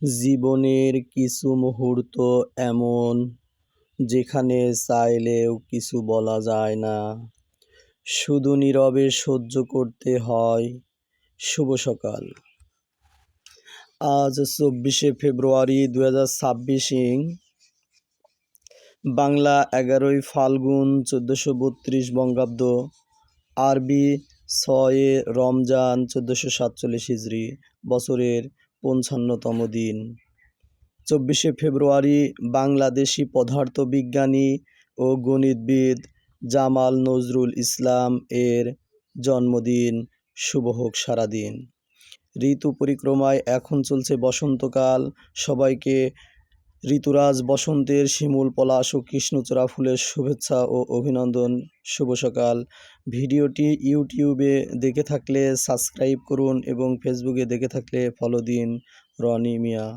জীবনের কিছু মুহূর্ত এমন, যেখানে চাইলেও কিছু বলা যায় না, শুধু নীরবে সহ্য করতে হয়। শুভ সকাল। আজ 24শে ফেব্রুয়ারি 2026 বাংলা 11ই ফাল্গুন 1432 বঙ্গাব্দ, আরবি 6 রমজান 1447 হিজরি, বছরের 55তম দিন। 24শে ফেব্রুয়ারি বাংলাদেশি পদার্থবিজ্ঞানী ও গণিতবিদ জামাল নজরুল ইসলাম এর জন্মদিন। শুভ হোক সারাদিন। ঋতু পরিক্রমায় এখন চলছে বসন্তকাল। সবাইকে ঋতুরাজ বসন্তের শিমুল পলাশ ও কৃষ্ণচূড়া ফুলের শুভেচ্ছা ও অভিনন্দন। শুভ সকাল। ভিডিওটি ইউটিউবে দেখে থাকলে সাবস্ক্রাইব করুন এবং ফেসবুকে দেখে থাকলে ফলো দিন। রনি মিয়া।